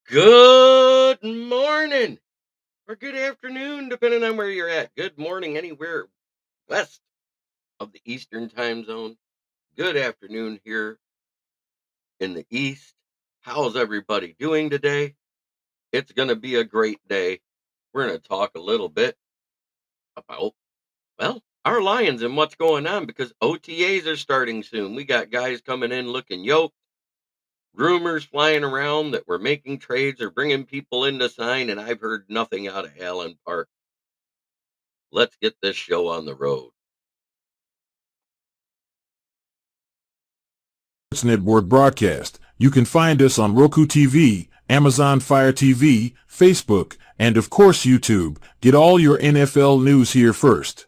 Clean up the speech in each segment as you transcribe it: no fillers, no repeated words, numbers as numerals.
Good morning or good afternoon, depending on where you're at. Good morning, anywhere west of the Eastern time zone. Good afternoon here in the East. How's everybody doing today? It's going to be a great day. We're going to talk a little bit about, well, our Lions and what's going on because OTAs are starting soon. We got guys coming in looking yoked, rumors flying around that we're making trades or bringing people in to sign, and I've heard nothing out of Allen Park. Let's get this show on the road. Network broadcast. You can find us on Roku TV, Amazon Fire TV, Facebook, and of course YouTube. Get all your NFL news here first.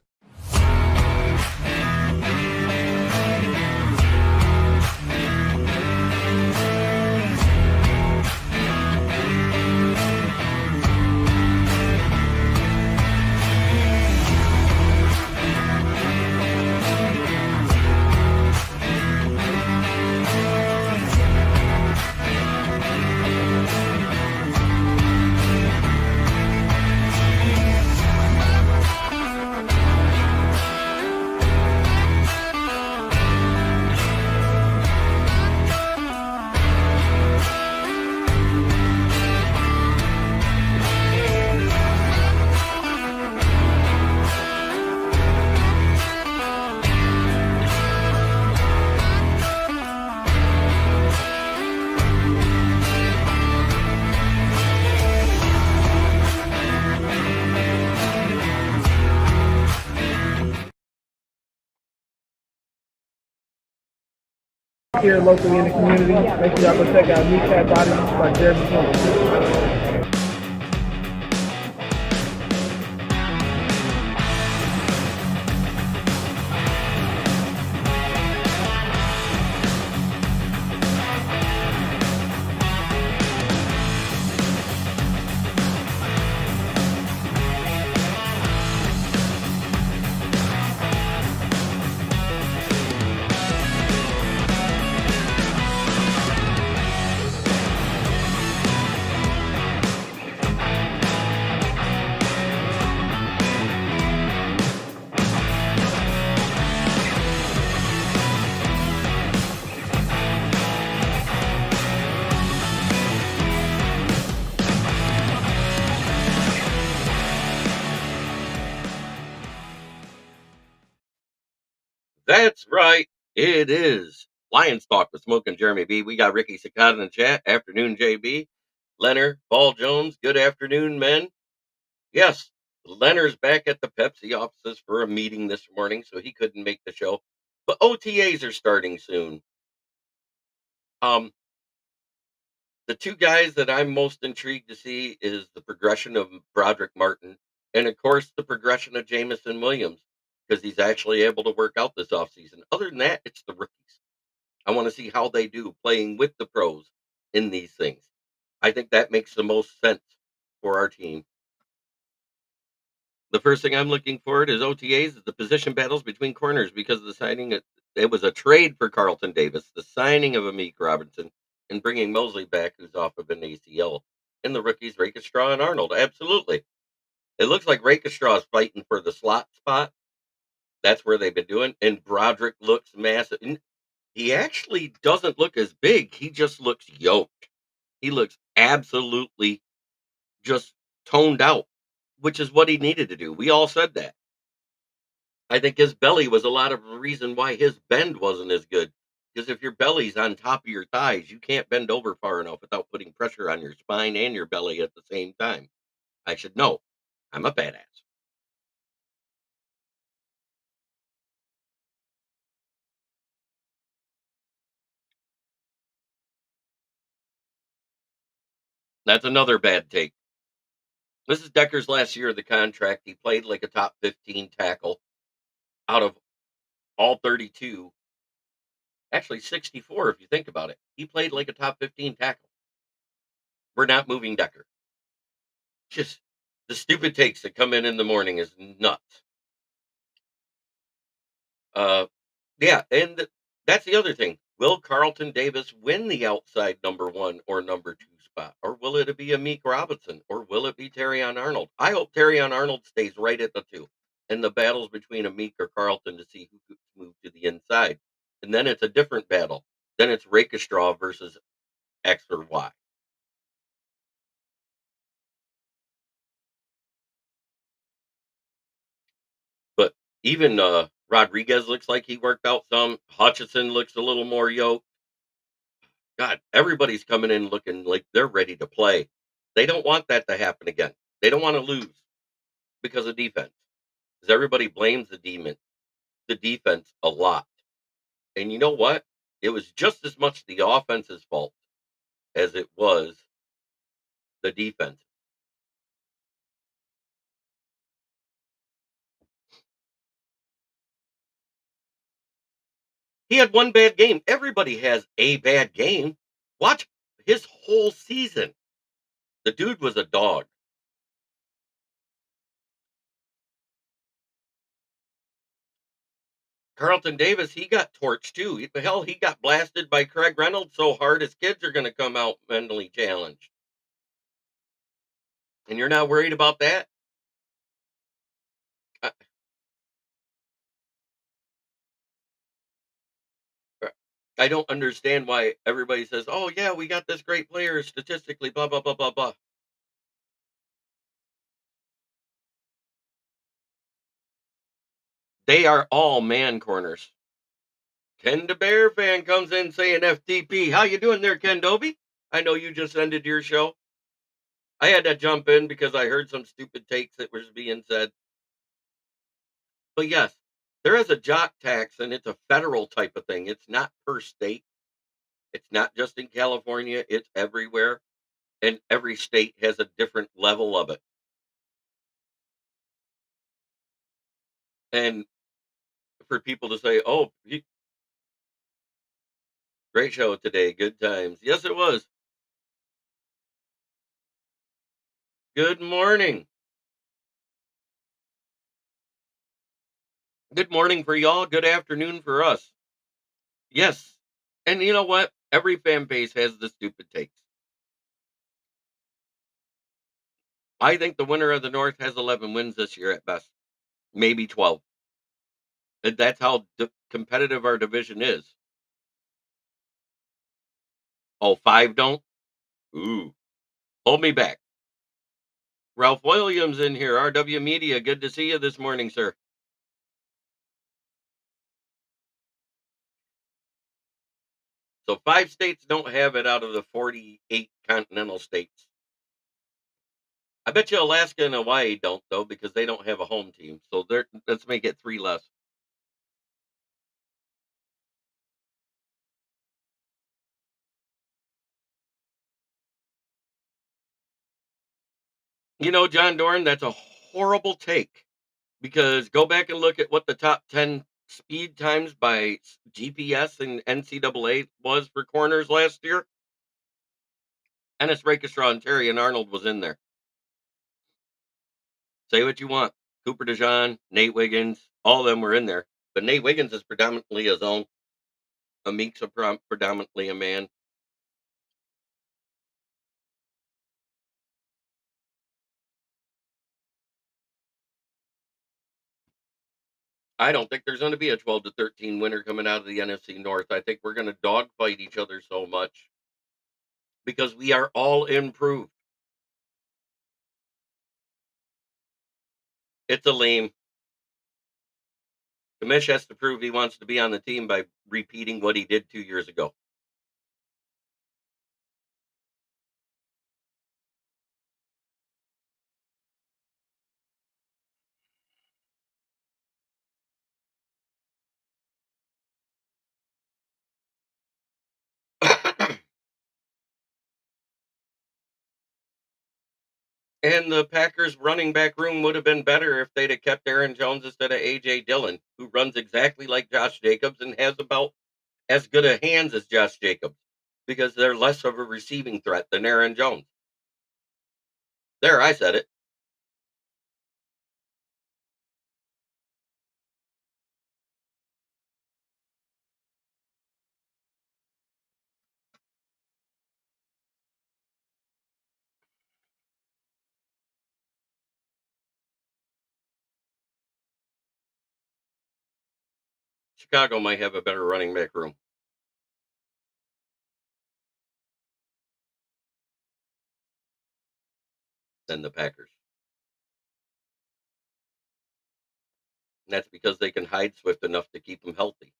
Here locally in the community. Make sure y'all go check out New Cat Body by Jeremy. That's right. It is Lions Talk with Smoke and Jeremy B. We got Ricky Sakata in the chat. Afternoon, JB. Leonard, Paul Jones. Good afternoon, men. Yes, Leonard's back at the Pepsi offices for a meeting this morning, so he couldn't make the show. But OTAs are starting soon. Um, the two guys that I'm most intrigued to see is the progression of Broderick Martin, and of course the progression of Jamison Williams, because he's actually able to work out this offseason. Other than that, it's the rookies. I want to see how they do playing with the pros in these things. I think that makes the most sense for our team. The first thing I'm looking forward is OTAs is the position battles between corners because of the signing. It was a trade for Carlton Davis, the signing of Amik Robinson, and bringing Mosley back, who's off of an ACL. And the rookies, Rakestraw and Arnold. Absolutely. It looks like Rakestraw is fighting for the slot spot. That's where they've been doing. And Broderick looks massive. And he actually doesn't look as big. He just looks yoked. He looks absolutely just toned out, which is what he needed to do. We all said that. I think his belly was a lot of the reason why his bend wasn't as good. Because if your belly's on top of your thighs, you can't bend over far enough without putting pressure on your spine and your belly at the same time. I should know. I'm a badass. That's another bad take. This is Decker's last year of the contract. He played like a top 15 tackle out of all 32. Actually, 64 if you think about it. He played like a top 15 tackle. We're not moving Decker. Just the stupid takes that come in the morning is nuts. Yeah, and that's the other thing. Will Carlton Davis win the outside number 1 or number 2 spot? Or will it be Amik Robinson? Or will it be Terrion Arnold? I hope Terrion Arnold stays right at the 2. And the battles between Amik or Carlton to see who could move to the inside. And then it's a different battle. Then it's Rakestraw versus X or Y. But even Rodriguez looks like he worked out some. Hutchison looks a little more yoked. God, everybody's coming in looking like they're ready to play. They don't want that to happen again. They don't want to lose because of defense. Because everybody blames the defense a lot. And you know what? It was just as much the offense's fault as it was the defense. He had one bad game. Everybody has a bad game. Watch his whole season. The dude was a dog. Carlton Davis, he got torched too. Hell, he got blasted by Craig Reynolds so hard his kids are going to come out mentally challenged. And you're not worried about that? I, I don't understand why everybody says, "Oh yeah, we got this great player statistically." Blah blah blah blah blah. They are all man corners. Ken the Bear fan comes in saying FTP. How you doing there, Ken Dobie? I know you just ended your show. I had to jump in because I heard some stupid takes that was being said. But yes, there is a jock tax and it's a federal type of thing. It's not per state. It's not just in California, it's everywhere. And every state has a different level of it. And for people to say, "Oh, great show today, good times." Yes, it was. Good morning. Good morning for y'all. Good afternoon for us. Yes. And you know what? Every fan base has the stupid takes. I think the winner of the North has 11 wins this year at best, maybe 12. And that's how competitive our division is. Oh, 5 don't? Ooh, hold me back. Ralph Williams in here, RW Media. Good to see you this morning, sir. So 5 states don't have it out of the 48 continental states. I bet you Alaska and Hawaii don't though because they don't have a home team. So let's make it 3 less. You know, John Dorn, that's a horrible take because go back and look at what the top 10 speed times by GPS and NCAA was for corners last year. Ennis Rakestraw and Terry and Arnold was in there. Say what you want. Cooper DeJean, Nate Wiggins, all of them were in there. But Nate Wiggins is predominantly a zone. Amik's predominantly a man. I don't think there's going to be a 12-13 winner coming out of the NFC North. I think we're going to dogfight each other so much because we are all improved. It's a lame. Kamish has to prove he wants to be on the team by repeating what he did 2 years ago. And the Packers running back room would have been better if they'd have kept Aaron Jones instead of AJ Dillon, who runs exactly like Josh Jacobs and has about as good a hands as Josh Jacobs because they're less of a receiving threat than Aaron Jones. There, I said it. Chicago might have a better running back room than the Packers. And that's because they can hide Swift enough to keep him healthy,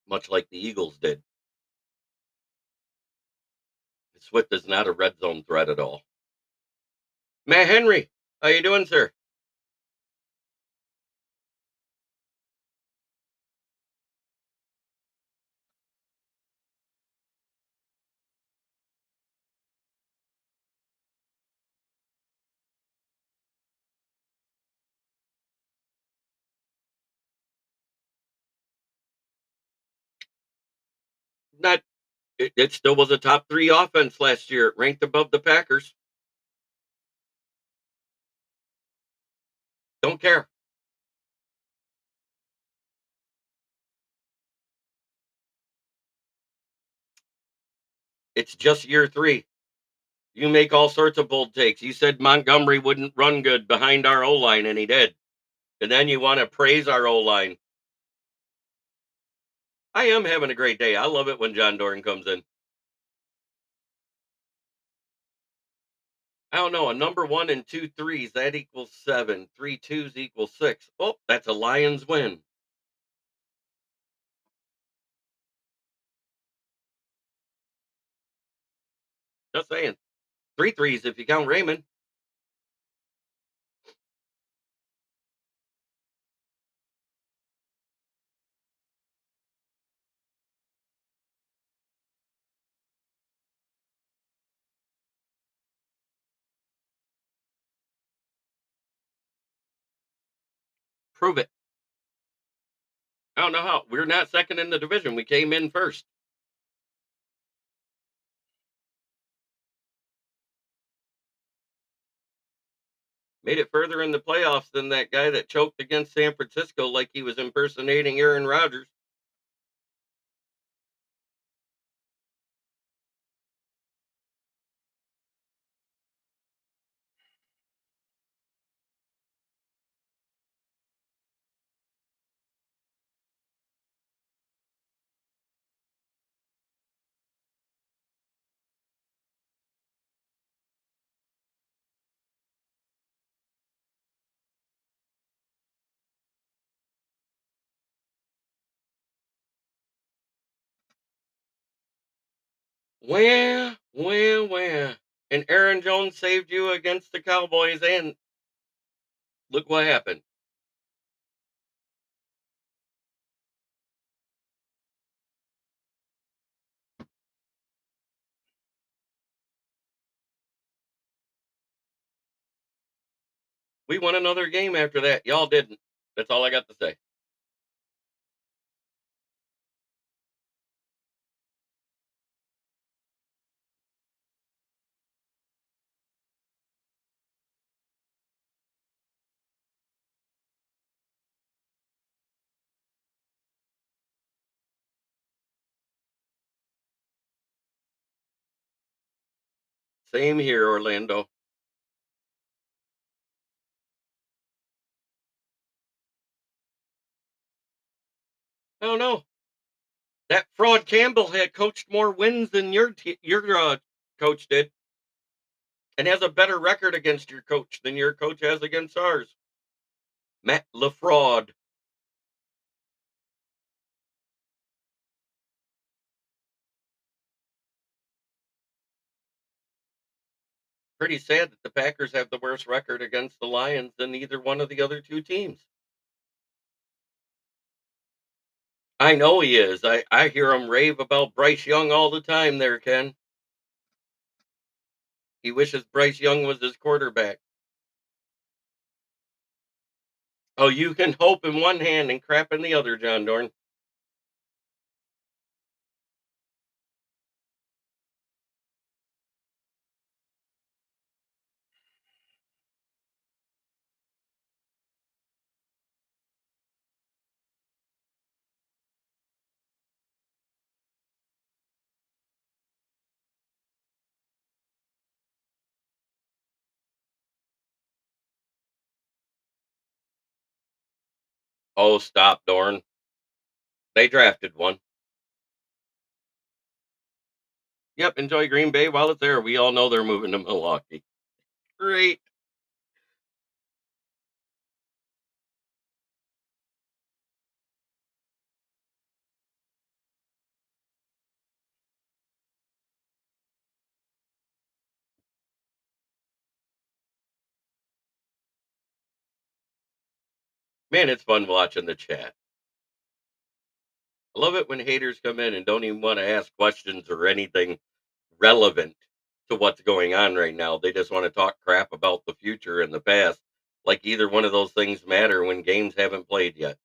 much like the Eagles did. Swift is not a red zone threat at all. Matt Henry, how you doing, sir? Not. It still was a top three offense last year, ranked above the Packers. Don't care. It's just year three. You make all sorts of bold takes. You said Montgomery wouldn't run good behind our O line, and he did. And then you want to praise our O line. I am having a great day. I love it when John Doran comes in. I don't know. A number one and two threes, that equals 7. 3 twos equals 6. Oh, that's a Lions win. Just saying. 3 threes if you count Raymond. Prove it. I don't know how. We're not second in the division. We came in first. Made it further in the playoffs than that guy that choked against San Francisco like he was impersonating Aaron Rodgers. Where. And Aaron Jones saved you against the Cowboys, and look what happened. We won another game after that. Y'all didn't. That's all I got to say. Same here, Orlando. I don't know. That fraud Campbell had coached more wins than your coach did, and has a better record against your coach than your coach has against ours. Matt LaFraud. Pretty sad that the Packers have the worst record against the Lions than either one of the other two teams. I know he is. I hear him rave about Bryce Young all the time there, Ken. He wishes Bryce Young was his quarterback. Oh, you can hope in one hand and crap in the other, John Dorn. Oh, stop, Dorn. They drafted one. Yep, enjoy Green Bay while it's there. We all know they're moving to Milwaukee. Great. Man, it's fun watching the chat. I love it when haters come in and don't even want to ask questions or anything relevant to what's going on right now. They just want to talk crap about the future and the past, like either one of those things matter when games haven't played yet.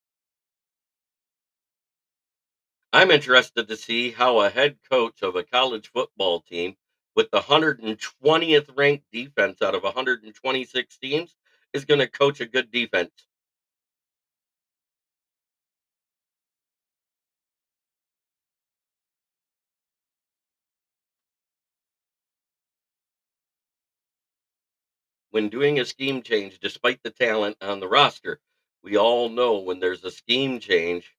I'm interested to see how a head coach of a college football team with the 120th ranked defense out of 126 teams is going to coach a good defense. When doing a scheme change, despite the talent on the roster, we all know when there's a scheme change.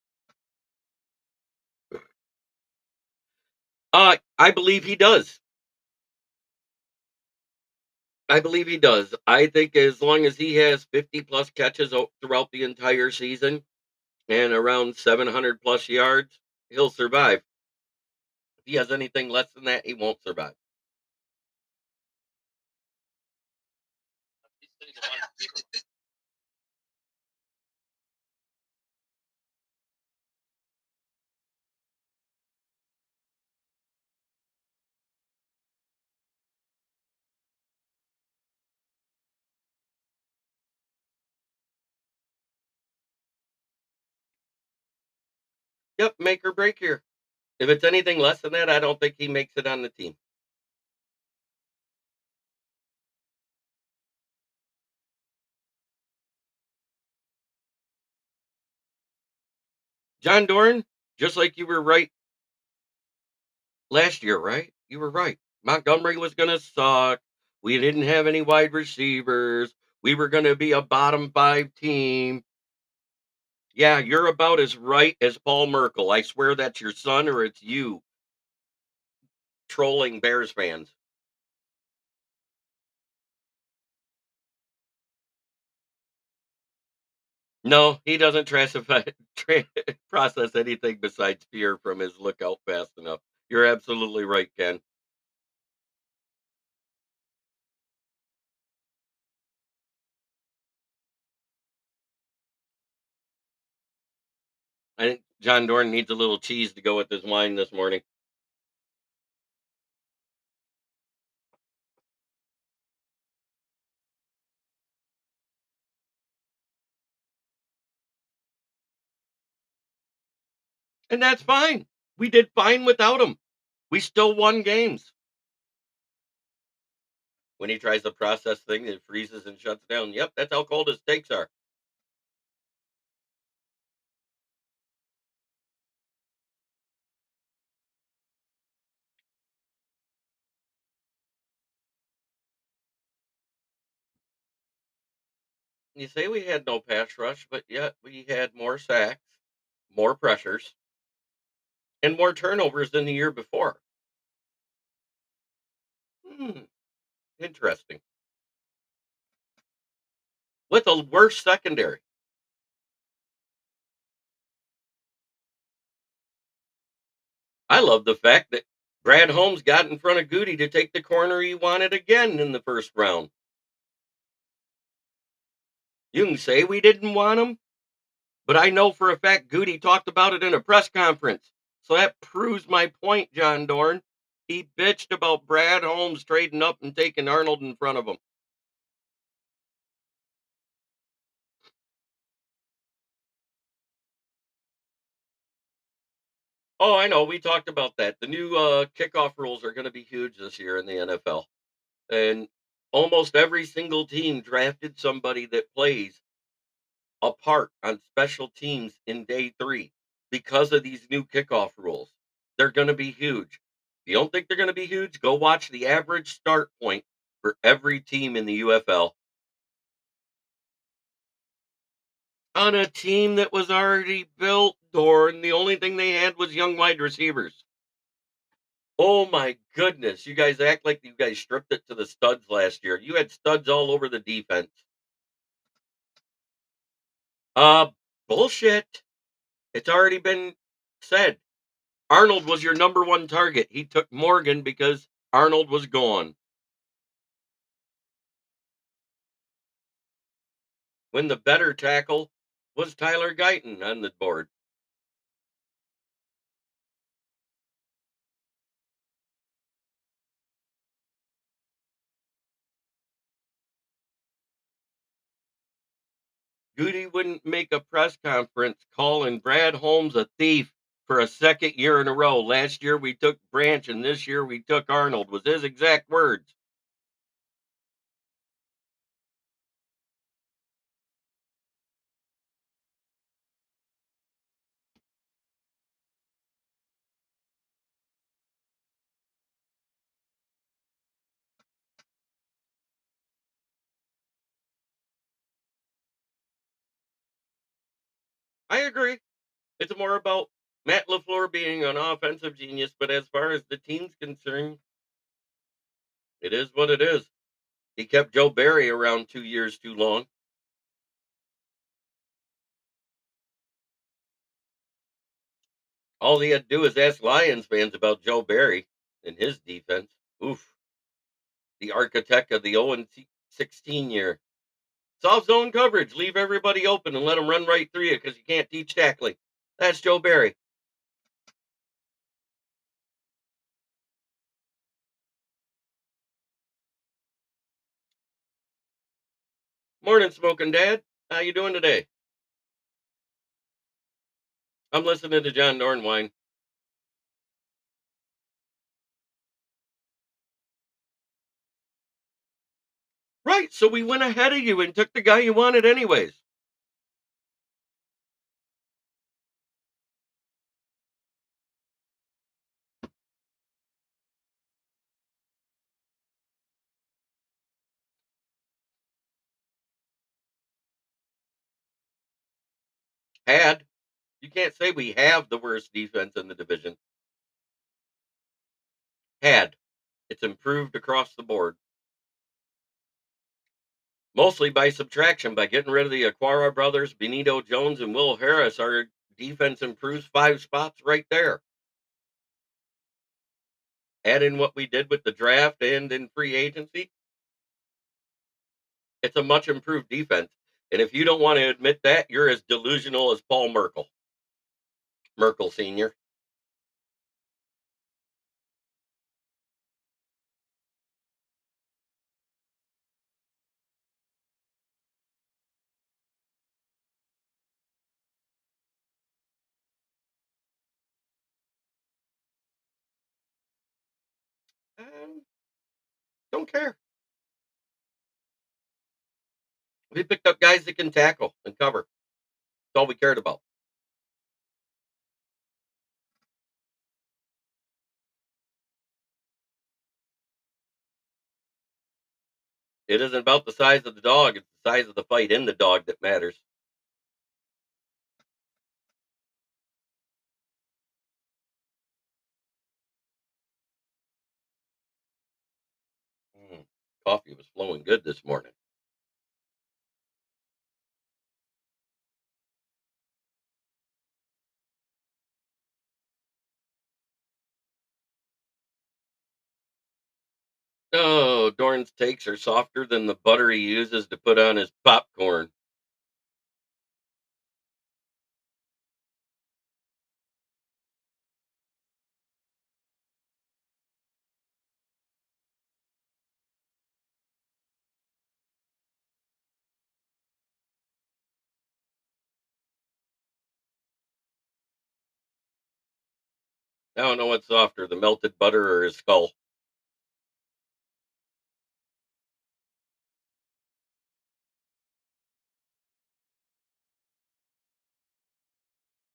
I believe he does. I believe he does. I think as long as he has 50 plus catches throughout the entire season and around 700 plus yards, he'll survive. If he has anything less than that, he won't survive. Yep, make or break here. If it's anything less than that, I don't think he makes it on the team. John Doran, just like you were right last year, right? You were right. Montgomery was going to suck. We didn't have any wide receivers. We were going to be a bottom five team. Yeah, you're about as right as Paul Merkel. I swear that's your son or it's you trolling Bears fans. No, he doesn't process anything besides fear from his lookout fast enough. You're absolutely right, Ken. I think John Dorn needs a little cheese to go with his wine this morning. And that's fine. We did fine without him. We still won games. When he tries to process things, it freezes and shuts down. Yep, that's how cold his steaks are. You say we had no pass rush, but yet we had more sacks, more pressures, and more turnovers than the year before. Hmm, interesting. With a worse secondary. I love the fact that Brad Holmes got in front of Goody to take the corner he wanted again in the first round. You can say we didn't want him, but I know for a fact Goody talked about it in a press conference. So that proves my point, John Dorn. He bitched about Brad Holmes trading up and taking Arnold in front of him. Oh, I know. We talked about that. The new kickoff rules are going to be huge this year in the NFL. And almost every single team drafted somebody that plays a part on special teams in day three because of these new kickoff rules. They're going to be huge. If you don't think they're going to be huge, go watch the average start point for every team in the UFL. on a team that was already built, Dorn. The only thing they had was young wide receivers. Oh my goodness. You guys act like you guys stripped it to the studs last year. You had studs all over the defense. Uh, bullshit. It's already been said. Arnold was your number one target. He took Morgan because Arnold was gone. When the better tackle was Tyler Guyton on the board. Goody wouldn't make a press conference calling Brad Holmes a thief for a second year in a row. Last year we took Branch and this year we took Arnold, was his exact words. I agree. It's more about Matt LaFleur being an offensive genius, but as far as the team's concerned, it is what it is. He kept Joe Barry around 2 years too long. All he had to do is ask Lions fans about Joe Barry and his defense. Oof. The architect of the 0-16 year. Soft zone coverage. Leave everybody open and let them run right through you because you can't teach tackling. That's Joe Barry. Morning, smoking dad. How you doing today? I'm listening to John Dornwine. Right, so we went ahead of you and took the guy you wanted anyways. Had. You can't say we have the worst defense in the division. Had. It's improved across the board. Mostly by subtraction. By getting rid of the Aquara brothers, Benito Jones, and Will Harris, our defense improves 5 spots right there. Add in what we did with the draft and in free agency, it's a much improved defense. And if you don't want to admit that, you're as delusional as Paul Merkel. Merkel Sr. Don't care. We picked up guys that can tackle and cover. That's all we cared about. It isn't about the size of the dog, it's the size of the fight in the dog that matters. Mm, coffee was flowing good this morning. Oh, Dorn's takes are softer than the butter he uses to put on his popcorn. I don't know what's softer, the melted butter or his skull.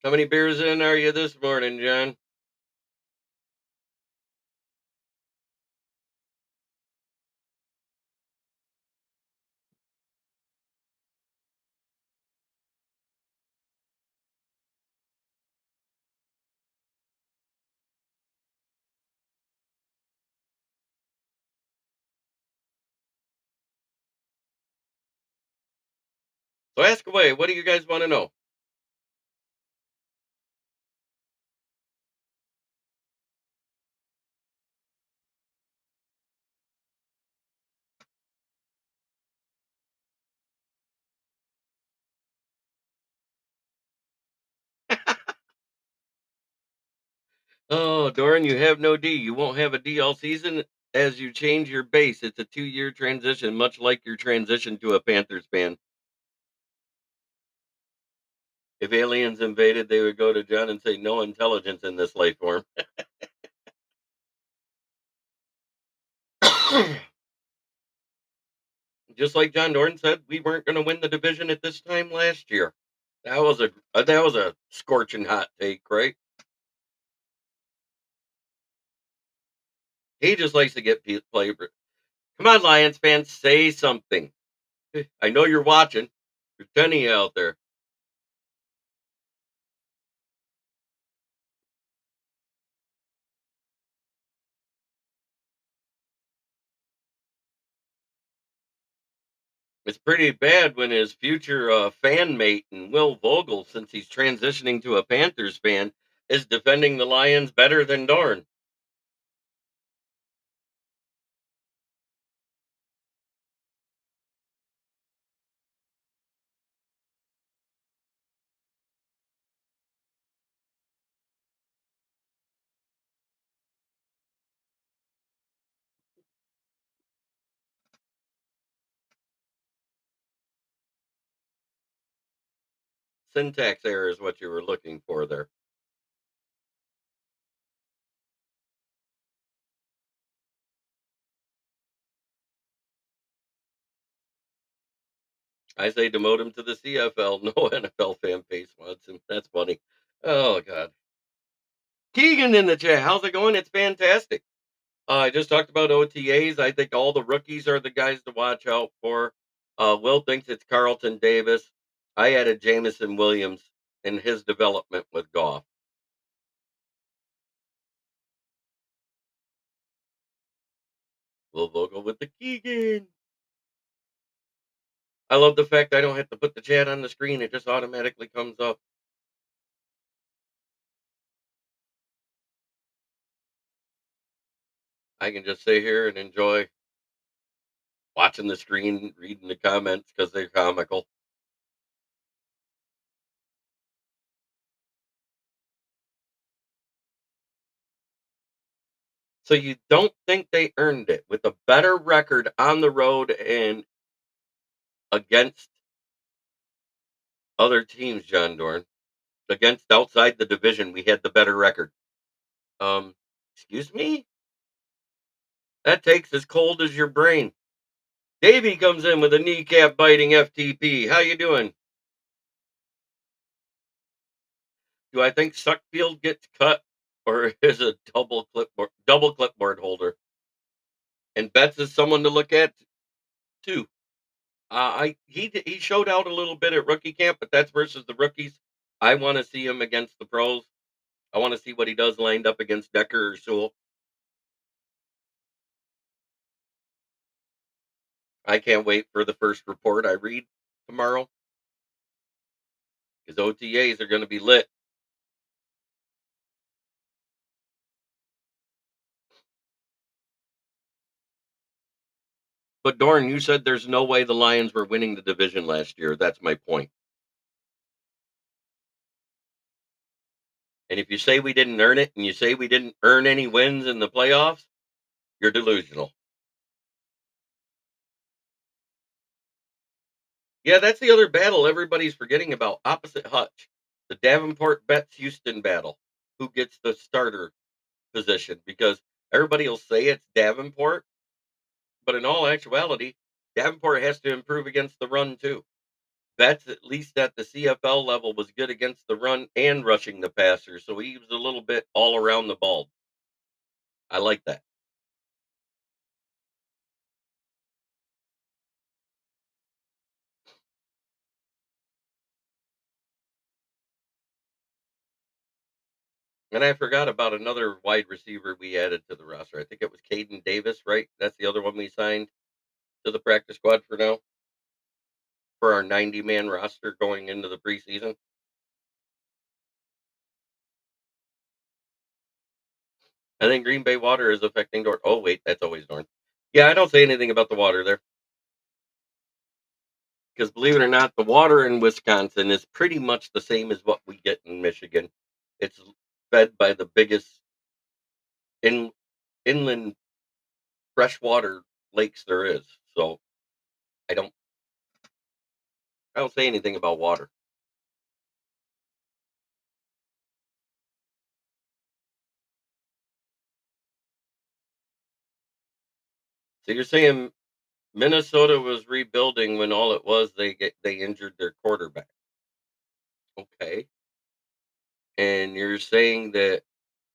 How many beers in are you this morning, John? So ask away. What do you guys want to know? Oh, Doran, you have no D. You won't have a D all season as you change your base. It's a 2-year transition, much like your transition to a Panthers fan. If aliens invaded, they would go to John and say, "No intelligence in this life form." Just like John Doran said, we weren't going to win the division at this time last year. That was a scorching hot take, right? He just likes to get play. Come on, Lions fans, say something. I know you're watching. There's 10 of you out there. It's pretty bad when his future fan mate and Will Vogel, since he's transitioning to a Panthers fan, is defending the Lions better than Dorn. Syntax error is what you were looking for there. I say demote him to the CFL. No NFL fan base wants him. That's funny. Oh God. Keegan in the chat. How's it going? It's fantastic. I just talked about OTAs. I think all the rookies are the guys to watch out for. Will thinks it's Carlton Davis. I added Jamison Williams in his development with Goff. Will Vogel with the Keegan. I love the fact I don't have to put the chat on the screen. It just automatically comes up. I can just sit here and enjoy watching the screen, reading the comments because they're comical. So you don't think they earned it with a better record on the road and against other teams, John Dorn? Against outside the division, we had the better record. Um, excuse me? That takes as cold as your brain. Davey comes in with a kneecap biting FTP. How you doing? Do I think Suckfield gets cut or is a double clipboard holder? And Betts is someone to look at too. He showed out a little bit at rookie camp, but that's versus the rookies. I want to see him against the pros. I want to see what he does lined up against Decker or Sewell. I can't wait for the first report I read tomorrow because OTAs are going to be lit. But Dorn, you said there's no way the Lions were winning the division last year. That's my point. And if you say we didn't earn it and you say we didn't earn any wins in the playoffs, you're delusional. Yeah, that's the other battle everybody's forgetting about. Opposite Hutch, the Davenport Betts Houston battle. Who gets the starter position? Because everybody will say it's Davenport, but in all actuality, Davenport has to improve against the run too. Betts, at least at the CFL level, was good against the run and rushing the passer, so he was a little bit all around the ball. I like that. And I forgot about another wide receiver we added to the roster. I think it was Caden Davis, right? That's the other one we signed to the practice squad for now. for our 90-man roster going into the preseason? I think Green Bay water is affecting Dorn. Oh, wait, that's always Dorn. Yeah, I don't say anything about the water there because believe it or not, the water in Wisconsin is pretty much the same as what we get in Michigan. It's fed by the biggest in, inland freshwater lakes there is. So I don't I don't say anything about water. So you're saying Minnesota was rebuilding when all it was they injured their quarterback. Okay. And you're saying that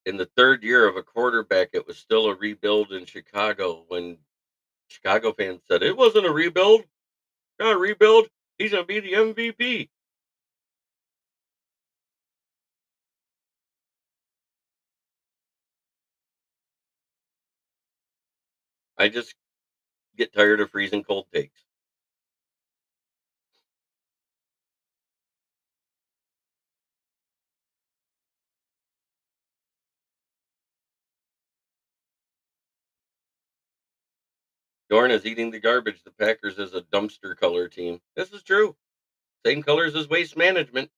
in the 3rd year of a quarterback, it was still a rebuild in Chicago when Chicago fans said, "It wasn't a rebuild. Not a rebuild. He's gonna be the MVP." I just get tired of freezing cold takes. Dorn is eating the garbage. The Packers is a dumpster color team. This is true. Same colors as Waste Management.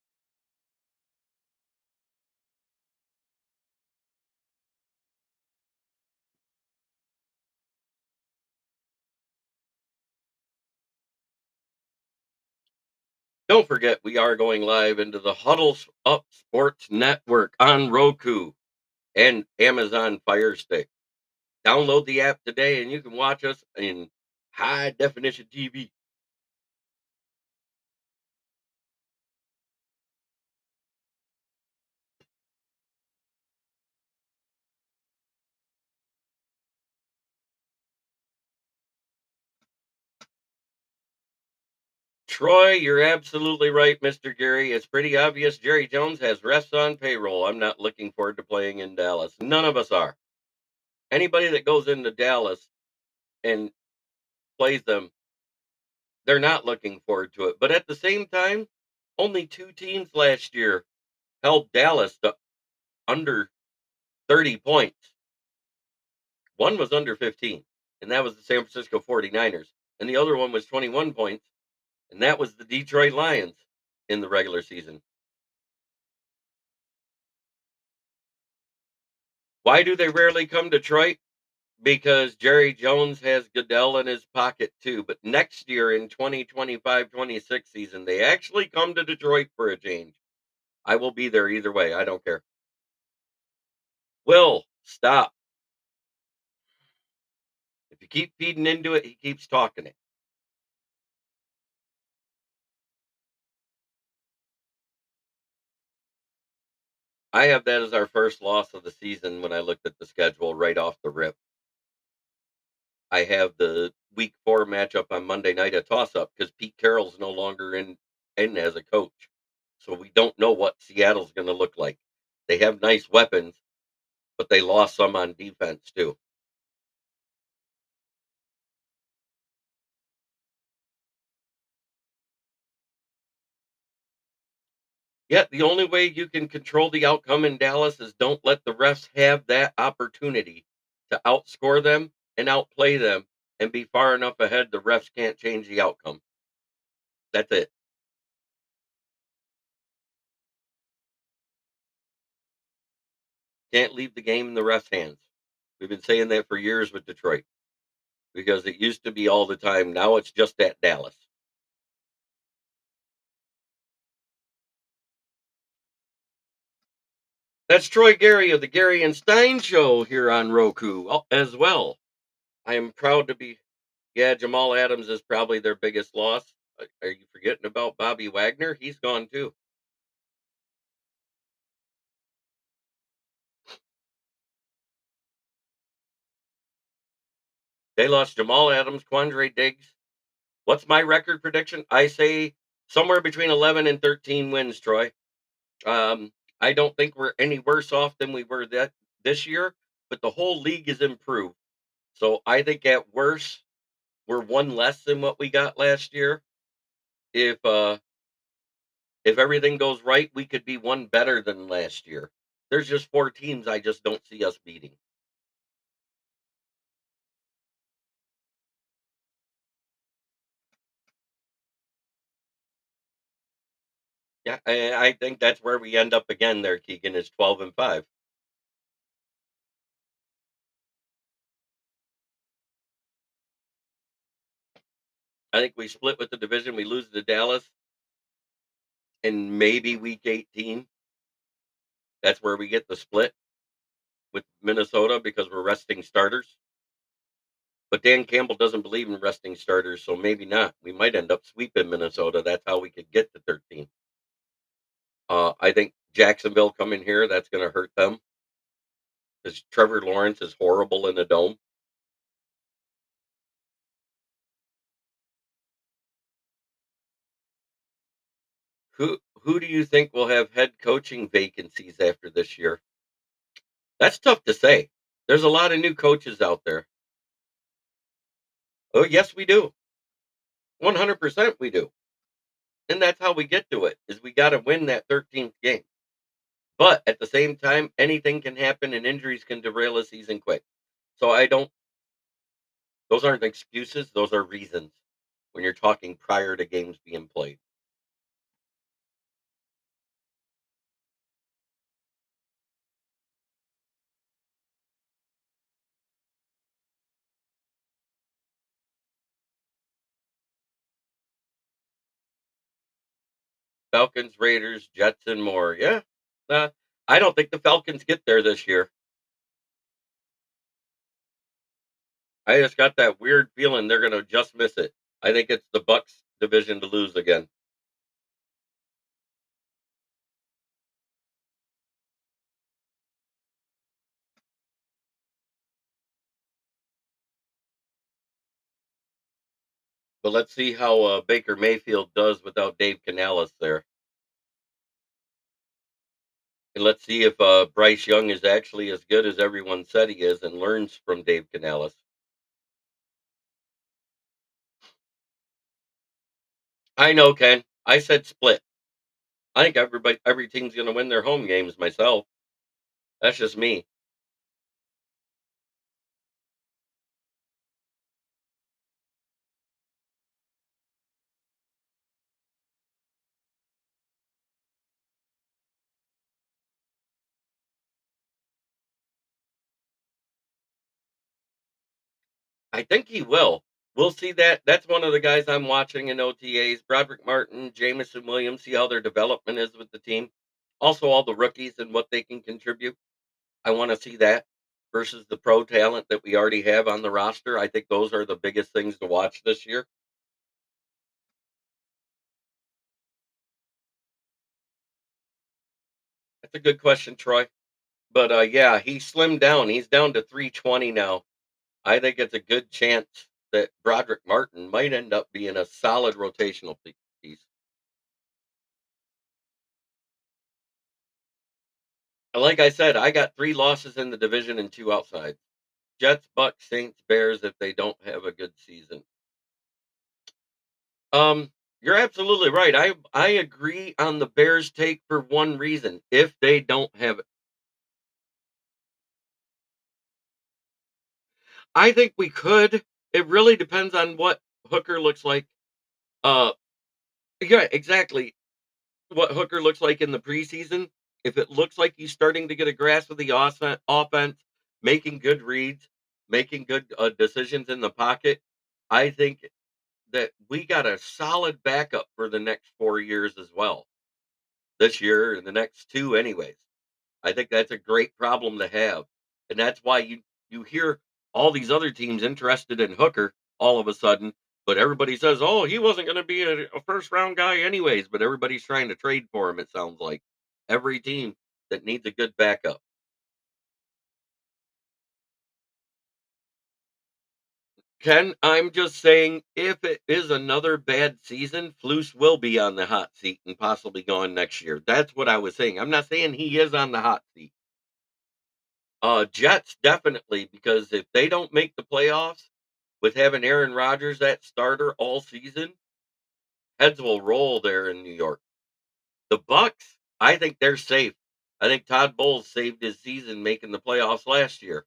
Don't forget, we are going live into the Huddles Up Sports Network on Roku and Amazon Fire Stick. Download the app today and you can watch us in high definition TV. Troy, you're absolutely right, Mr. Gary. It's pretty obvious Jerry Jones has refs on payroll. I'm not looking forward to playing in Dallas. None of us are. Anybody that goes into Dallas and plays them, they're not looking forward to it. But at the same time, only 2 teams last year held Dallas to under 30 points. One was under 15, and that was the San Francisco 49ers. And the other one was 21 points, and that was the Detroit Lions in the regular season. Why do they rarely come to Detroit? Because Jerry Jones has Goodell in his pocket too. But next year in 2025-26 season, they actually come to Detroit for a change. I will be there either way. I don't care. Will, stop. If you keep feeding into it, he keeps talking it. I have that as our first loss of the season when I looked at the schedule right off the rip. I have the week 4 matchup on Monday night a toss up because Pete Carroll's no longer in as a coach. So we don't know what Seattle's going to look like. They have nice weapons, but they lost some on defense too. Yet the only way you can control the outcome in Dallas is don't let the refs have that opportunity to outscore them and outplay them and be far enough ahead the refs can't change the outcome. That's it. Can't leave the game in the refs' hands. We've been saying that for years with Detroit because it used to be all the time. Now it's just at Dallas. That's Troy Gary of the Gary and Stein Show here on Roku as well. I am proud to be. Yeah, Jamal Adams is probably their biggest loss. Are you forgetting about Bobby Wagner? He's gone too. They lost Jamal Adams, Quandre Diggs. What's my record prediction? I say somewhere between 11 and 13 wins, Troy. I don't think we're any worse off than we were this year, but the whole league is improved. So I think at worst, we're one less than what we got last year. If if everything goes right, we could be one better than last year. There's just 4 teams I just don't see us beating. Yeah, I think that's where we end up again there, Keegan, is 12-5. I think we split with the division, we lose to Dallas, and maybe week 18, that's where we get the split with Minnesota because we're resting starters. But Dan Campbell doesn't believe in resting starters, so maybe not. We might end up sweeping Minnesota. That's how we could get to 13. I think Jacksonville coming here, that's going to hurt them because Trevor Lawrence is horrible in the dome. Who do you think will have head coaching vacancies after this year? That's tough to say. There's a lot of new coaches out there. Oh, yes, we do. 100% we do. And that's how we get to it is we got to win that 13th game. But at the same time, anything can happen and injuries can derail a season quick. So I don't those aren't excuses, those are reasons when you're talking prior to games being played. Falcons, Raiders, Jets, and more. Yeah. Uh, I don't think the Falcons get there this year. I just got that weird feeling they're gonna just miss it. I think it's the Bucks division to lose again. But let's see how Baker Mayfield does without Dave Canales there. And let's see if Bryce Young is actually as good as everyone said he is and learns from Dave Canales. I know, Ken. I said split. I think every team's going to win their home games myself. That's just me. I think he will. We'll see that. That's one of the guys I'm watching in OTAs. Broderick Martin, Jamison Williams, see how their development is with the team. Also, all the rookies and what they can contribute. I want to see that versus the pro talent that we already have on the roster. I think those are the biggest things to watch this year. That's a good question, Troy. But yeah, he slimmed down. He's down to 320 now. I think it's a good chance that Broderick Martin might end up being a solid rotational piece. And like I said, I got 3 losses in the division and 2 outside. Jets, Bucks, Saints, Bears if they don't have a good season. You're absolutely right. I agree on the Bears take for one reason. If they don't have it, I think we could. It really depends on what Hooker looks like. Uh yeah, exactly. What Hooker looks like in the preseason. If it looks like he's starting to get a grasp of the offense, making good reads, making good decisions in the pocket, I think that we got a solid backup for the next 4 years as well. This year and the next two, anyways. I think that's a great problem to have, and that's why you hear all these other teams interested in Hooker all of a sudden, but everybody says, "Oh, he wasn't going to be a first round guy anyways." But everybody's trying to trade for him. It sounds like every team that needs a good backup. Ken, I'm just saying, if it is another bad season, Flus will be on the hot seat and possibly gone next year. That's what I was saying. I'm not saying he is on the hot seat. Jets definitely because if they don't make the playoffs with having Aaron Rodgers at starter all season, Heads will roll there in New York. The Bucks, I think they're safe. I think Todd Bowles saved his season making the playoffs last year.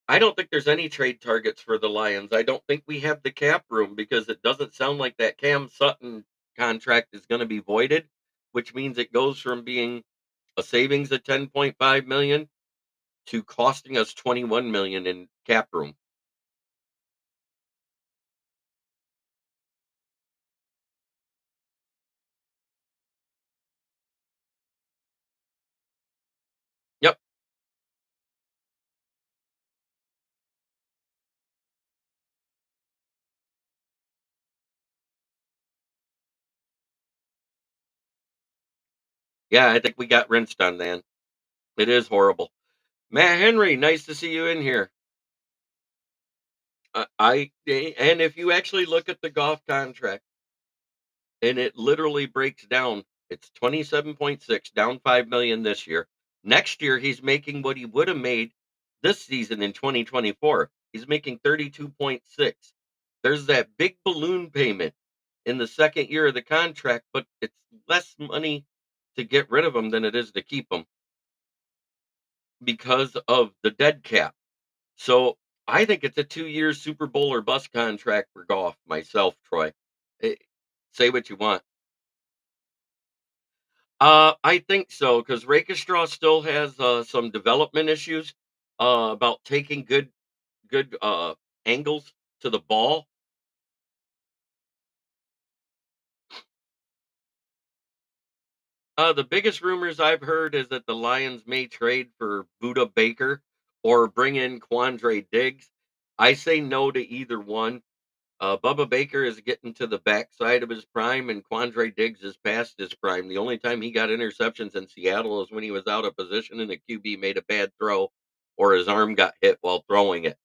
I don't think there's any trade targets for the Lions. I don't think we have the cap room because it doesn't sound like that Cam Sutton contract is going to be voided, which means it goes from being a savings of 10.5 million to costing us 21 million in cap room. Yep. Yeah, I think we got rinsed on that. It is horrible. Matt Henry, nice to see you in here. And if you actually look at the golf contract and it literally breaks down, it's 27.6 down 5 million this year. Next year he's making what he would have made this season in 2024. He's making 32.6. There's that big balloon payment in the second year of the contract, but it's less money to get rid of him than it is to keep him because of the dead cap. So I think it's a 2 year Super Bowl or bust contract for golf myself, Troy. Eh, say what you want. I think so because Rakestraw still has some development issues about taking good angles to the ball. The biggest rumors I've heard is that the Lions may trade for Buda Baker or bring in Quandre Diggs. I say no to either one. Bubba Baker is getting to the backside of his prime, and Quandre Diggs is past his prime. The only time he got interceptions in Seattle is when he was out of position and the QB made a bad throw or his arm got hit while throwing it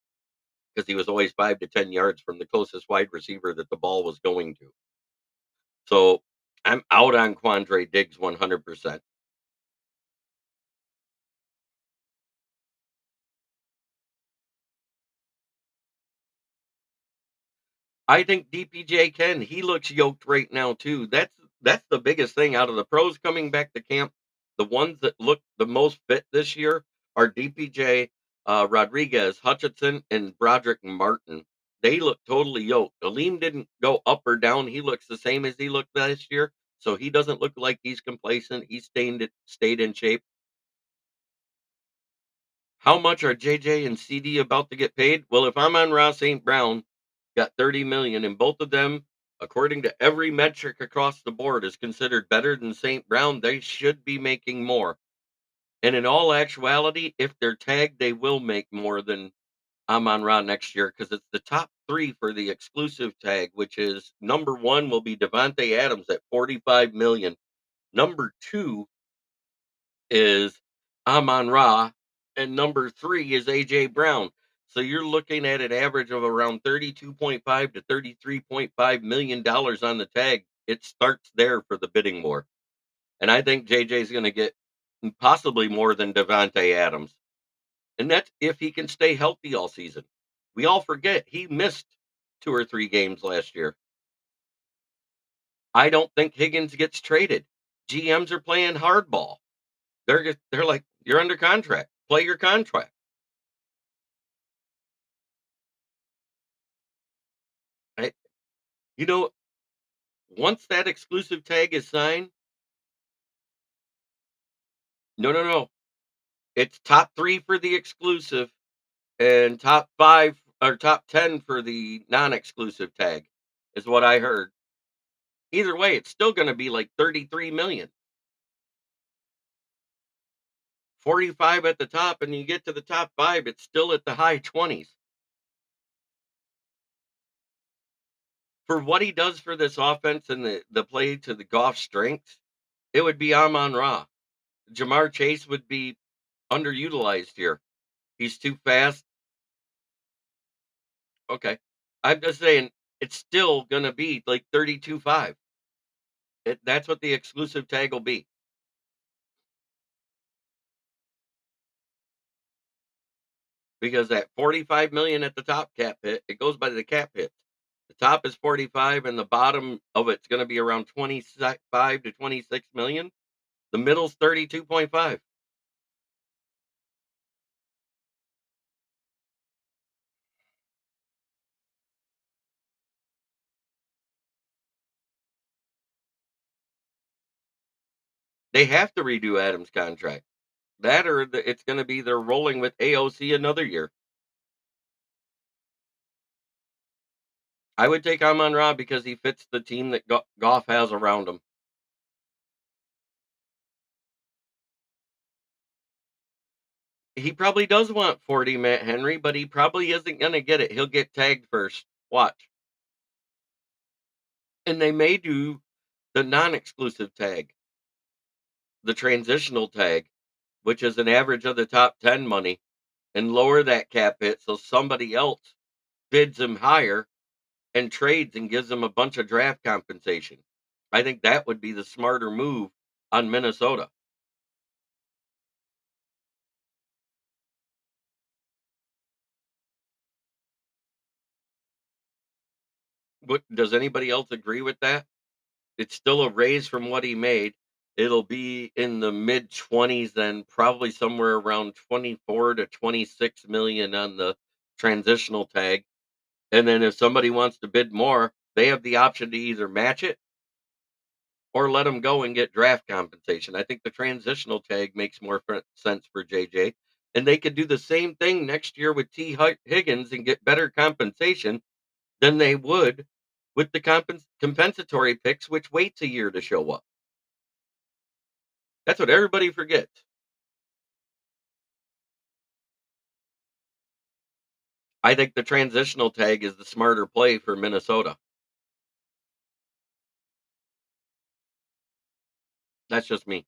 because he was always 5 to 10 yards from the closest wide receiver that the ball was going to. So I'm out on Quandre Diggs 100%. I think DPJ can. He looks yoked right now too. That's the biggest thing out of the pros coming back to camp. The ones that look the most fit this year are DPJ, Rodriguez, Hutchinson, and Broderick Martin. They look totally yoked. Aleem didn't go up or down. He looks the same as he looked last year. So he doesn't look like he's complacent. He stayed in shape. How much are JJ and CD about to get paid? Well, if I'm on Ross St. Brown, got 30 million, and both of them, according to every metric across the board, is considered better than St. Brown, they should be making more. And in all actuality, if they're tagged, they will make more than Amon Ra next year because it's the top three for the exclusive tag, which is number one will be Devontae Adams at 45 million. Number two is Amon Ra, and number three is AJ Brown. So you're looking at an average of around 32.5 to $33.5 million on the tag. It starts there for the bidding war. And I think JJ's going to get possibly more than Devontae Adams. And that's if he can stay healthy all season. We all forget he missed 2 or 3 games last year. I don't think Higgins gets traded. GMs are playing hardball. They're like, you're under contract. Play your contract. I, you know, once that exclusive tag is signed, no, no, no. It's top three for the exclusive and top five or top 10 for the non-exclusive tag, is what I heard. Either way, it's still going to be like 33 million, 45 at the top, and you get to the top five, it's still at the high 20s. For what he does for this offense and the play to the golf strengths, it would be Amon Ra. Jamar Chase would be underutilized here. He's too fast. Okay. I'm just saying it's still gonna be like 32.5. That's what the exclusive tag will be because at 45 million at the top cap hit, it goes by the cap hit. The top is 45 and the bottom of it's going to be around 25 to 26 million. The middle's 32.5. They have to redo Adams' contract. That or it's going to be they're rolling with AOC another year. I would take Amon Ra because he fits the team that Goff has around him. He probably does want 40, Matt Henry, but he probably isn't going to get it. He'll get tagged first. Watch. And they may do the non-exclusive tag, the transitional tag, which is an average of the top 10 money, and lower that cap hit so somebody else bids him higher and trades and gives him a bunch of draft compensation. I think that would be the smarter move on Minnesota. What does anybody else agree with that? It's still a raise from what he made. It'll be in the mid 20s then, probably somewhere around 24 to 26 million on the transitional tag. And then if somebody wants to bid more, they have the option to either match it or let him go and get draft compensation. I think the transitional tag makes more sense for JJ. And they could do the same thing next year with Higgins and get better compensation than they would with the compensatory picks, which waits a year to show up. That's what everybody forgets. I think the transitional tag is the smarter play for Minnesota. That's just me.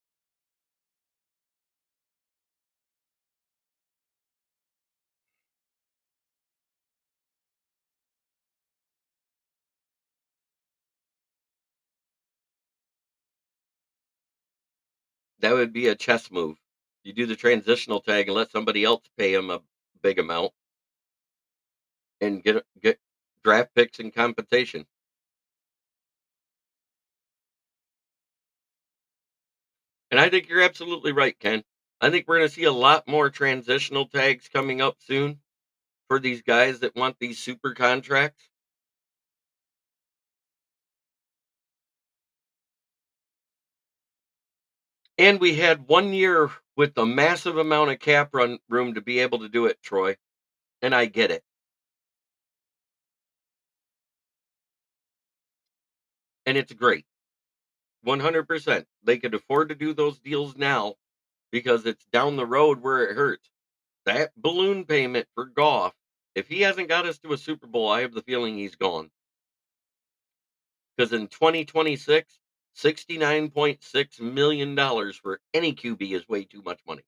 That would be a chess move. You do the transitional tag and let somebody else pay him a big amount and get draft picks and compensation. And I think you're absolutely right, Ken. I think we're going to see a lot more transitional tags coming up soon for these guys that want these super contracts. And we had 1 year with a massive amount of cap run room to be able to do it, Troy. And I get it. And it's great. 100%. They could afford to do those deals now because it's down the road where it hurts. That balloon payment for Goff, if he hasn't got us to a Super Bowl, I have the feeling he's gone. Because in 2026, $69.6 million for any QB is way too much money.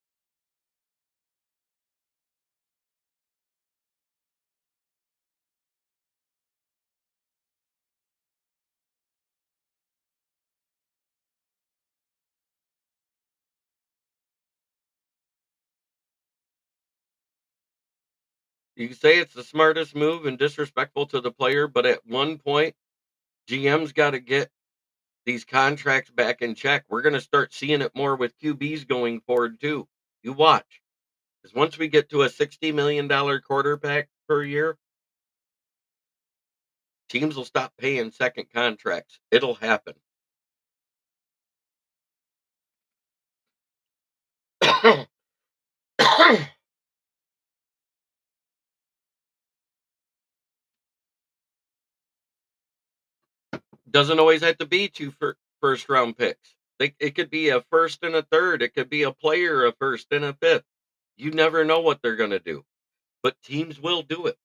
You can say it's the smartest move and disrespectful to the player, but at one point, GM's got to get these contracts back in check. We're going to start seeing it more with QBs going forward, too. You watch. Because once we get to a $60 million quarterback per year, teams will stop paying second contracts. It'll happen. Doesn't always have to be two first round picks. It could be a first and a third. It could be a player, a first and a fifth. You never know what they're going to do, but teams will do it.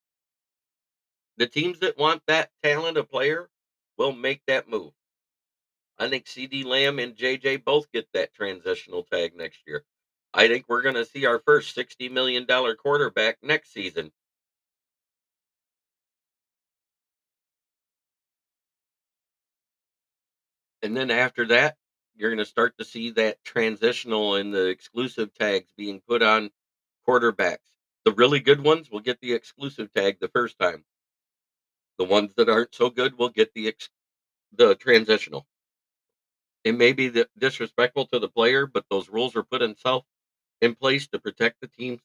The teams that want that talent of player will make that move. I think CD Lamb and JJ both get that transitional tag next year. I think we're going to see our first $60 million quarterback next season. And then after that, you're going to start to see that transitional and the exclusive tags being put on quarterbacks. The really good ones will get the exclusive tag the first time. The ones that aren't so good will get the transitional. It may be disrespectful to the player, but those rules are put in place to protect the teams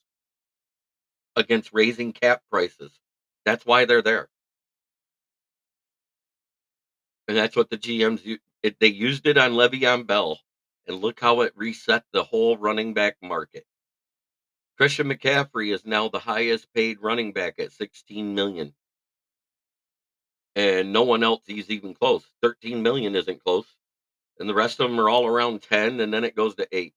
against raising cap prices. That's why they're there, and that's what the GMs they used it on Le'Veon Bell, and look how it reset the whole running back market. Christian McCaffrey is now the highest paid running back at 16 million, and no one else is even close. 13 million isn't close, and the rest of them are all around 10, and then it goes to 8.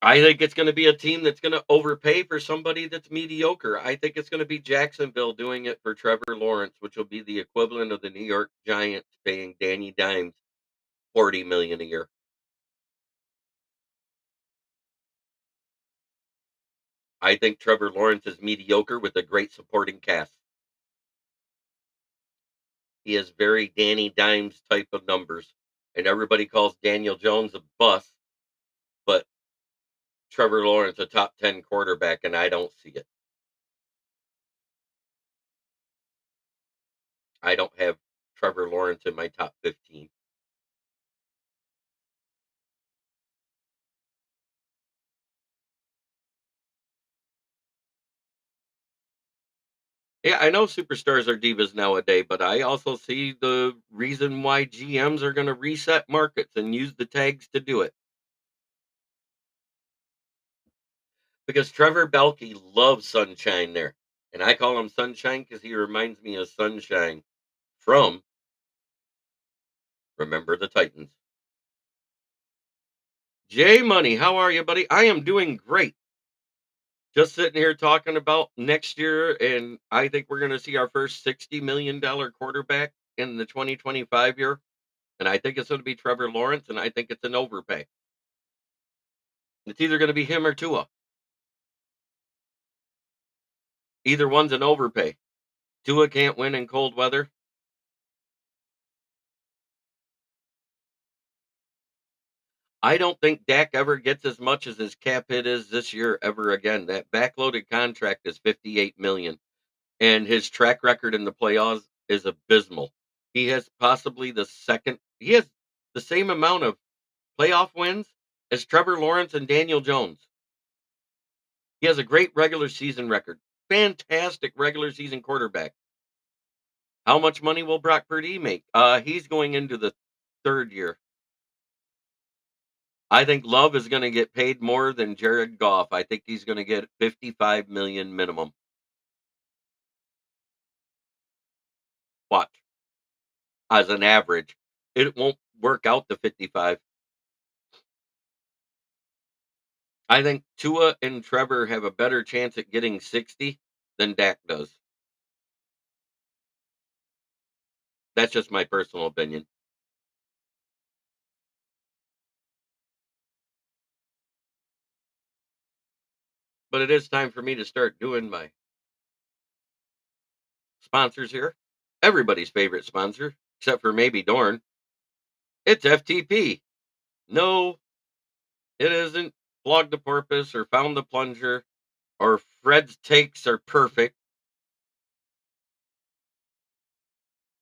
I think it's going to be a team that's going to overpay for somebody that's mediocre. I think it's going to be Jacksonville doing it for Trevor Lawrence, which will be the equivalent of the New York Giants paying Danny Dimes 40 million a year. I think Trevor Lawrence is mediocre with a great supporting cast. He has very Danny Dimes type of numbers, and everybody calls Daniel Jones a bust, but Trevor Lawrence a top 10 quarterback, and I don't see it. I don't have Trevor Lawrence in my top 15. Yeah, I know superstars are divas nowadays, but I also see the reason why GMs are going to reset markets and use the tags to do it. Because Trevor Belke loves Sunshine there. And I call him Sunshine because he reminds me of Sunshine from Remember the Titans. Jay Money, how are you, buddy? I am doing great. Just sitting here talking about next year, and I think we're going to see our first $60 million quarterback in the 2025 year. And I think it's going to be Trevor Lawrence, and I think it's an overpay. It's either going to be him or Tua. Either one's an overpay. Tua can't win in cold weather. I don't think Dak ever gets as much as his cap hit is this year ever again. That backloaded contract is 58 million, and his track record in the playoffs is abysmal. He has possibly the second. He has the same amount of playoff wins as Trevor Lawrence and Daniel Jones. He has a great regular season record. Fantastic regular season quarterback. How much money will Brock Purdy make? He's going into the third year. I think Love is going to get paid more than Jared Goff. I think he's going to get 55 million minimum. Watch as an average. It won't work out to 55. I think Tua and Trevor have a better chance at getting 60 than Dak does. That's just my personal opinion. But it is time for me to start doing my sponsors here. Everybody's favorite sponsor, except for maybe Dorn. It's FTP. No, it isn't Flog the Porpoise or Found the Plunger or Fred's Takes are perfect.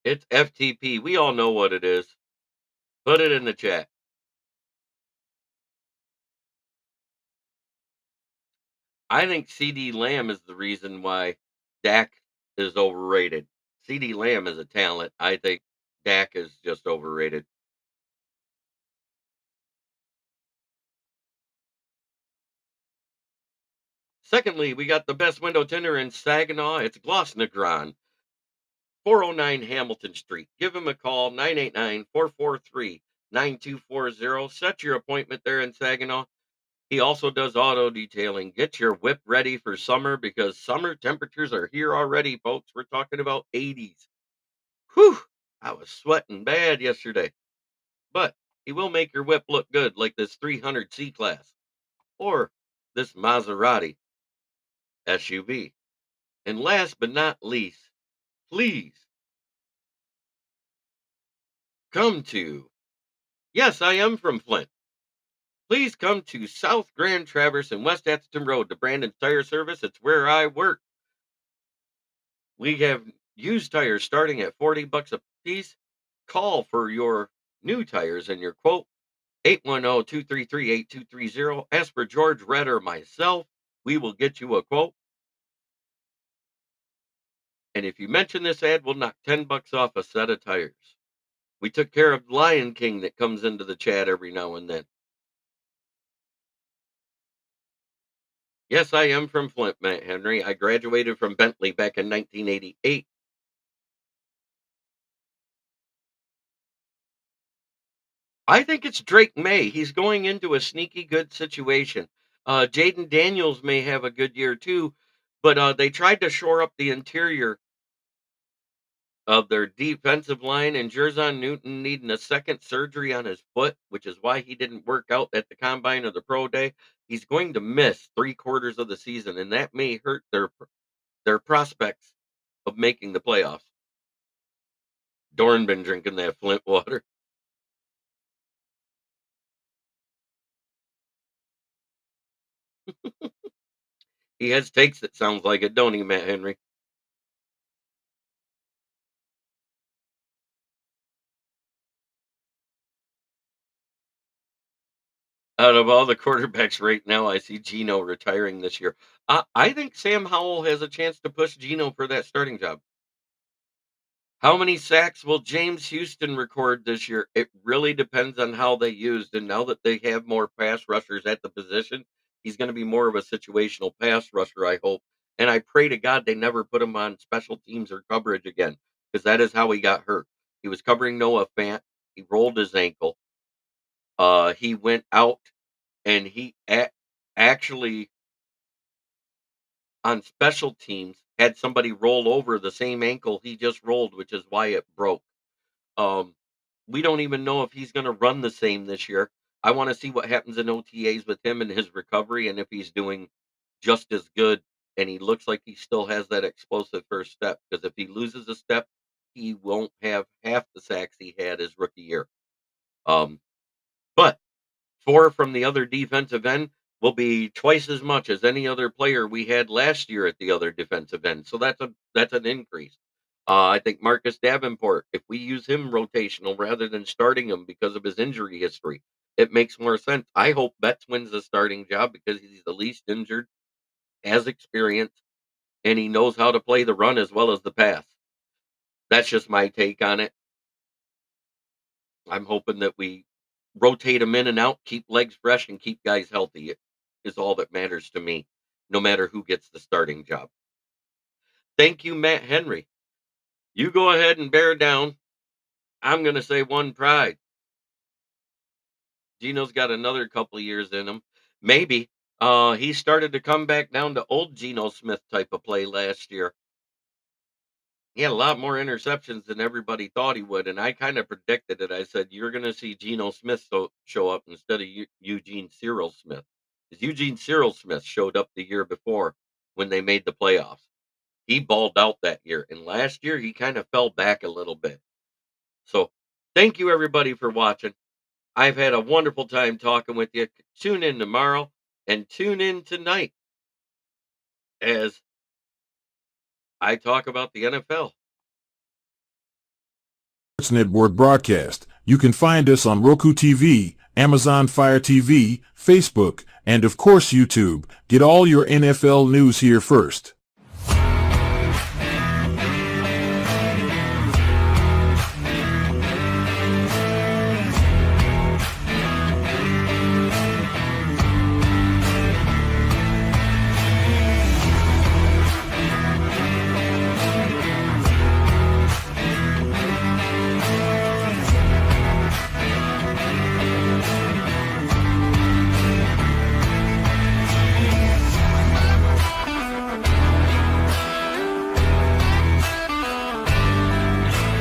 It's FTP. We all know what it is. Put it in the chat. I think CD Lamb is the reason why Dak is overrated. CD Lamb is a talent. I think Dak is just overrated. Secondly, we got the best window tinner in Saginaw. It's Glossnagron, 409 Hamilton Street. Give him a call, 989-443-9240. Set your appointment there in Saginaw. He also does auto detailing. Get your whip ready for summer because summer temperatures are here already, folks. We're talking about 80s. Whew! I was sweating bad yesterday. But he will make your whip look good like this 300 C class or this Maserati SUV. And last but not least, please come to, yes, I am from Flint. Please come to South Grand Traverse and West Atherton Road to Brandon's Tire Service. It's where I work. We have used tires starting at $40 a piece. Call for your new tires and your quote 810-233-8230. Ask for George, Red, or myself. We will get you a quote. And if you mention this ad, we'll knock $10 off a set of tires. We took care of Lion King that comes into the chat every now and then. Yes, I am from Flint, Matt Henry. I graduated from Bentley back in 1988. I think it's Drake May. He's going into a sneaky good situation. Jaden Daniels may have a good year too, but they tried to shore up the interior of their defensive line, and Jerzon Newton needing a second surgery on his foot, which is why he didn't work out at the combine or the pro day. He's going to miss 3 quarters of the season, and that may hurt their prospects of making the playoffs. Dorn been drinking that Flint water. He has takes that sounds like it, don't he, Matt Henry? Out of all the quarterbacks right now, I see Geno retiring this year. I think Sam Howell has a chance to push Geno for that starting job. How many sacks will James Houston record this year? It really depends on how they used. And now that they have more pass rushers at the position, he's going to be more of a situational pass rusher, I hope. And I pray to God they never put him on special teams or coverage again, because that is how he got hurt. He was covering Noah Fant. He rolled his ankle. He went out and actually on special teams had somebody roll over the same ankle he just rolled, which is why it broke. Um, we don't even know if he's going to run the same this year. I want to see what happens in OTAs with him and his recovery, and if he's doing just as good. And he looks like he still has that explosive first step, because if he loses a step, he won't have half the sacks he had his rookie year. Um, but 4 from the other defensive end will be twice as much as any other player we had last year at the other defensive end. So that's an increase. I think Marcus Davenport, if we use him rotational rather than starting him because of his injury history, it makes more sense. I hope Betts wins the starting job because he's the least injured, has experience, and he knows how to play the run as well as the pass. That's just my take on it. I'm hoping that we rotate them in and out, keep legs fresh, and keep guys healthy. It is all that matters to me, no matter who gets the starting job. Thank you, Matt Henry. You go ahead and bear down. I'm going to say one pride. Geno's got another couple of years in him. Maybe. He started to come back down to old Geno Smith type of play last year. He had a lot more interceptions than everybody thought he would, and I kind of predicted it. I said, you're going to see Geno Smith show up instead of Eugene Cyril Smith. Because Eugene Cyril Smith showed up the year before when they made the playoffs. He balled out that year, and last year he kind of fell back a little bit. So thank you, everybody, for watching. I've had a wonderful time talking with you. Tune in tomorrow and tune in tonight as I talk about the NFL. Sports Network broadcast. You can find us on Roku TV, Amazon Fire TV, Facebook, and of course YouTube. Get all your NFL news here first.